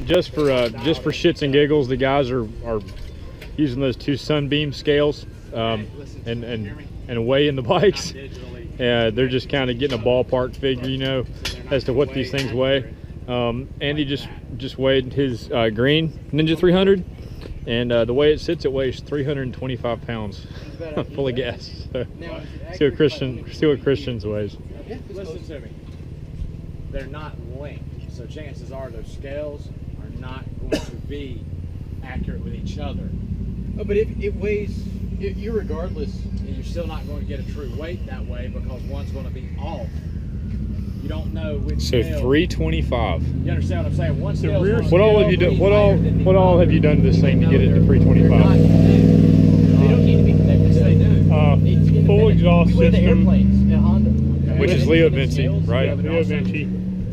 just for shits and giggles, the guys are using those 2 Sunbeam scales and weighing the bikes. They're just kind of getting a ballpark figure, you know, as to what these things weigh. Andy just weighed his green Ninja 300, and the way it sits, it weighs 325 pounds, full of gas. So, see what Christian's weighs. Listen to me. They're not linked, so chances are those scales are not going to be accurate with each other. Oh, but if it weighs, irregardless, you're still not going to get a true weight that way because one's going to be off. You don't know which So scale. 325. You understand what I'm saying? One scale. What all have you done? What all have you done to this thing to get it to 325? they don't need to be connected. Yes, they do. Full exhaust We weigh the system, airplanes at Honda. Which is Leo Vinci, right? Leo Vinci,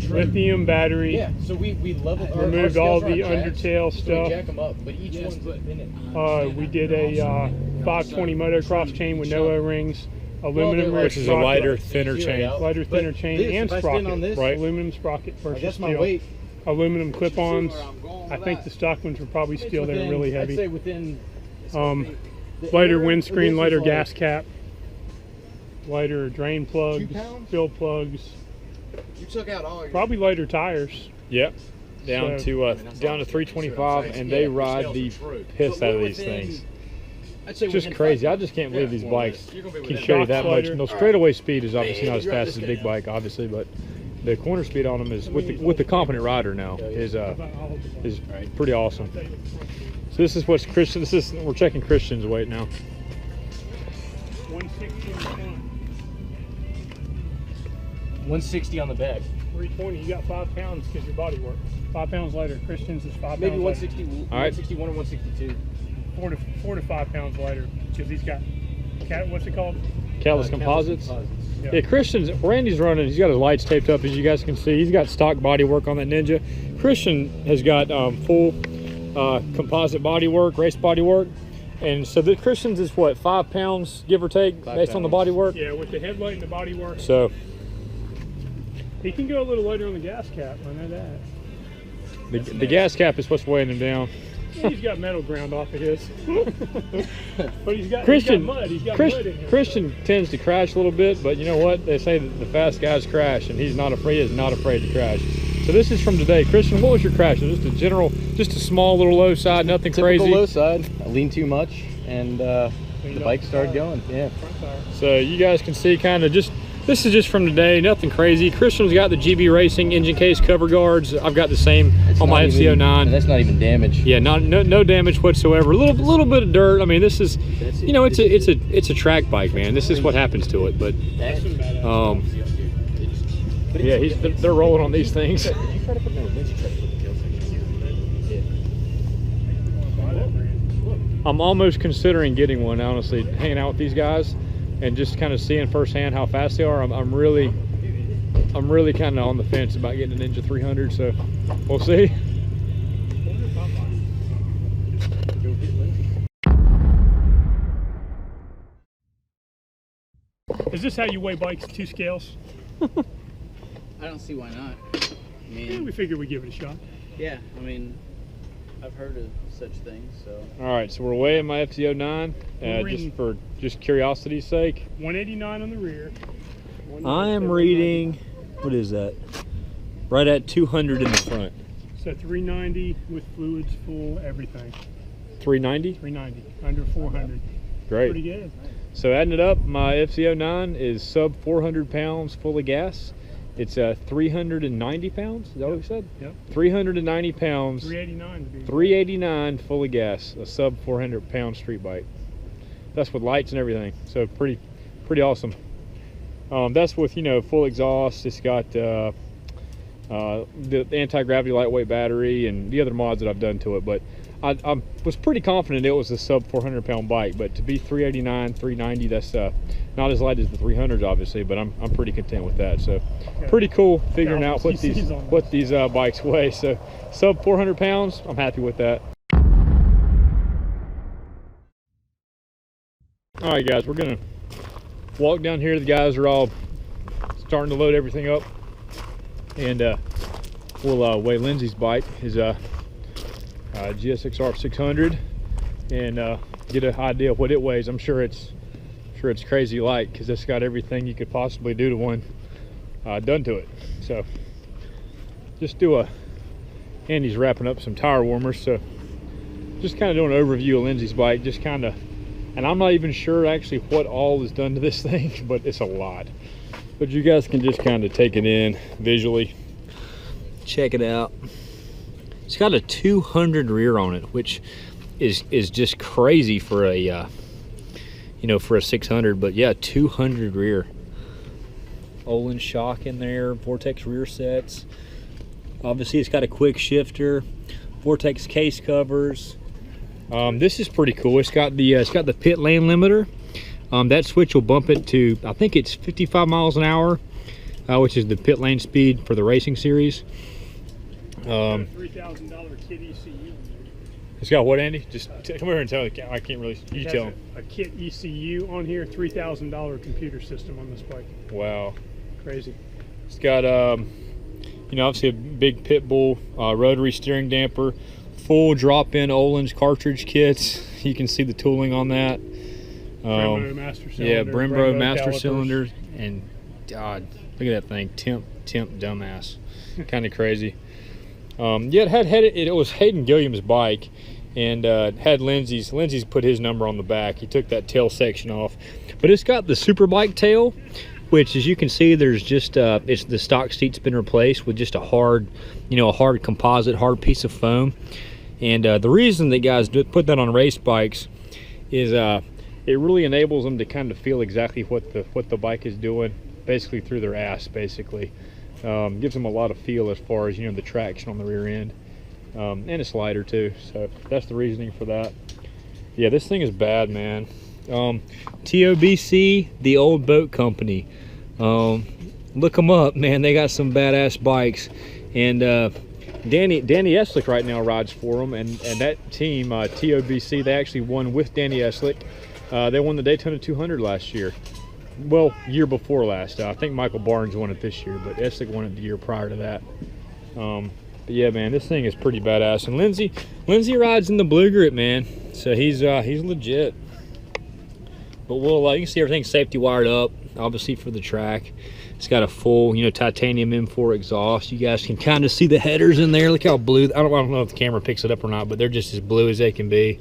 lithium battery. Yeah, so we leveled our Removed scales all the are on jacks, undertail so we stuff. jack them up, but each one's independent. We did a 520 motocross chain with no O-rings, aluminum Well, rear Which is a sprocket, lighter, thinner Zero chain. out. lighter, thinner But chain, this, and if I stand on sprocket. this, Right. Aluminum sprocket versus that's my steel. weight. Aluminum clip-ons. where I'm going with I think that? the stock ones were probably It's steel. They were within- really I'd say heavy. within the Lighter air, windscreen, this lighter is gas like cap, lighter drain plugs, 2 pounds? fill plugs, You took out all your. probably lighter tires. Yep. Down So- to 325, and they ride the piss out of these things. I'd say Just within crazy. 5 I just can't believe these bikes You're gonna be can within show you that much. Slider. No, straightaway speed is obviously not as fast as a big bike, obviously, but the corner speed on them is with the competent rider now is pretty awesome. So this is what's Christian. We're checking Christian's weight now. 160 on the front, 160 on the back. 320. You got 5 pounds because your body work. 5 pounds lighter. Christian's is 5 Maybe pounds 160, All right. 161 or 162. lighter. 4 to 5 pounds lighter because he's got what's it called? Catalyst composites. Yeah. Yeah, Christian's, Randy's running, he's got his lights taped up, as you guys can see. He's got stock body work on that Ninja. Christian has got full composite body work, race body work. And so the Christian's is what, 5 pounds, give or take, based on the body work? Yeah, with the headlight and the body work. So He can go a little lighter on the gas cap, I know that. the gas cap is what's weighing him down. Yeah, he's got metal ground off of his. But he's got mud. He's got mud in here. Christian tends to crash a little bit, but you know what? They say that the fast guys crash, and he's not afraid. He is not afraid to crash. So this is from today. Christian, what was your crash? Just a small little low side, nothing Typical crazy. low side. I leaned too much, and the bike started going. Yeah. So you guys can see kind of this is just from today, nothing crazy. Christian's got the GB Racing engine case cover guards. I've got the same on my FZ09. That's not even damage. Yeah, no damage whatsoever. A little bit of dirt. I mean, this is, you know, it's a track bike, man. This is what happens to it. But yeah, they're rolling on these things. I'm almost considering getting one, honestly, hanging out with these guys and just kind of seeing firsthand how fast they are. I'm really kind of on the fence about getting a Ninja 300, so we'll see. Is this how you weigh bikes, 2 scales? I don't see why not. I Yeah, mean, we figured we'd give it a shot. yeah, I mean, I've heard of such things, so. All right, so we're weighing my FZ09 just curiosity's sake. 189 on the rear. I am reading, what is that? Right at 200 in the front. So 390 with fluids full, everything. 390? 390, under 400. Great. Pretty good. So adding it up, my FZ09 is sub 400 pounds full of gas. It's 390 pounds, is that what we said? Yep. 390 pounds. 389 to be. 389 full of gas, a sub 400 pound street bike. That's with lights and everything, so pretty awesome. That's with, you know, full exhaust. It's got the anti-gravity lightweight battery and the other mods that I've done to it, but I was pretty confident it was a sub 400 pound bike, but to be 389, 390, that's not as light as the 300s obviously, but I'm pretty content with that. So pretty cool figuring out what these bikes weigh. So sub 400 pounds, I'm happy with that. All right guys, we're gonna walk down here. The guys are all starting to load everything up, and we'll weigh Lindsay's bike. His GSXR 600 and get an idea of what it weighs. I'm sure it's crazy light because it's got everything you could possibly do to one done to it. So just do Andy's wrapping up some tire warmers, so just kind of doing an overview of Lindsay's bike, just kind of, and I'm not even sure actually what all is done to this thing, but it's a lot. But you guys can just kind of take it in visually. Check it out. It's got a 200 rear on it, which is just crazy for a you know, for a 600. But yeah, 200 rear. Olin shock in there, Vortex rear sets. Obviously, it's got a quick shifter, Vortex case covers. This is pretty cool. It's got the pit lane limiter. That switch will bump it to, I think it's 55 miles an hour, which is the pit lane speed for the racing series. $3,000 kit ECU. It's got what, Andy? Just come over and tell me. I can't really. You tell them. A kit ECU on here, $3,000 computer system on this bike. Wow. Crazy. It's got, you know, obviously a big pit bull rotary steering damper, full drop-in Olin's cartridge kits. You can see the tooling on that. Brembo master cylinder. Yeah, Brembo master calipers. Cylinder, and God, look at that thing, temp dumbass, kind of crazy. Yeah, it was Hayden Gilliam's bike, and had Lindsay's put his number on the back. He took that tail section off, but it's got the Superbike tail, which, as you can see, there's just it's the stock seat's been replaced with just a hard, you know, a hard composite, hard piece of foam. And the reason that guys put that on race bikes is it really enables them to kind of feel exactly what the bike is doing, basically through their ass, basically. Gives them a lot of feel as far as, you know, the traction on the rear end, and it's lighter too, so that's the reasoning for that. Yeah, this thing is bad, man. TOBC, the old boat company, look them up, man. They got some badass bikes, and Danny Eslick right now rides for them, and that team, TOBC, they actually won with Danny Eslick. They won the Daytona 200 last year. Well, year before last. I think Michael Barnes won it this year, but Eslick won it the year prior to that. But yeah, man, this thing is pretty badass. And Lindsay rides in the Blue Grit, man. So he's legit. But we'll you can see everything's safety wired up, obviously, for the track. It's got a full, you know, titanium M4 exhaust. You guys can kind of see the headers in there. Look how blue. I don't know if the camera picks it up or not, but they're just as blue as they can be.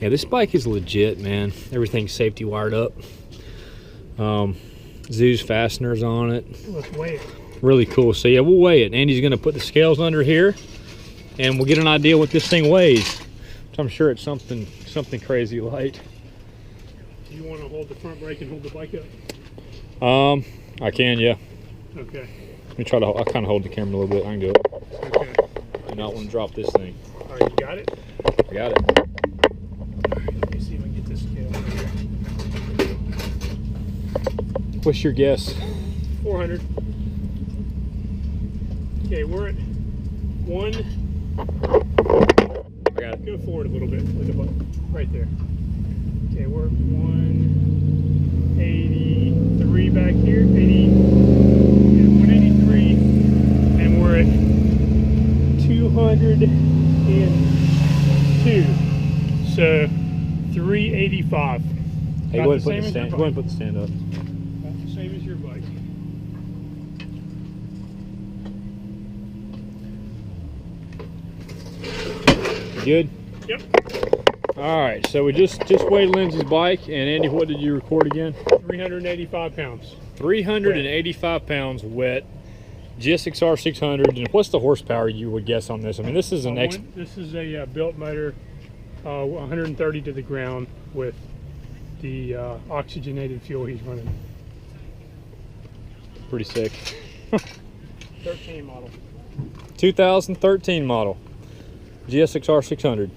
Yeah, this bike is legit, man. Everything's safety wired up. Zeus fasteners on it. Let's weigh it. Really cool. So yeah, we'll weigh it. Andy's gonna put the scales under here, and we'll get an idea what this thing weighs. So I'm sure it's something crazy light. Do you want to hold the front brake and hold the bike up? I can, yeah. Okay. Let me try to. I'll kind of hold the camera a little bit. I can do it. Okay. Do not want to drop this thing. All right, you got it? I got it. All right, let me see if I can get this scale over here. What's your guess? 400. Okay, we're at 1. I got it. Go forward a little bit with the button. Right there. Okay, we're at 183 back here. 183. And we're at 202. So 385. Hey, go ahead and put the stand up. Same as your bike. Good? Yep. All right, so we just weighed Lindsay's bike, and Andy, what did you record again? 385 pounds. 385 pounds wet. GSXR 600. And what's the horsepower you would guess on this? I mean, this is This is a built motor, 130 to the ground with the oxygenated fuel he's running. pretty sick. 13 model. 2013 model GSXR 600.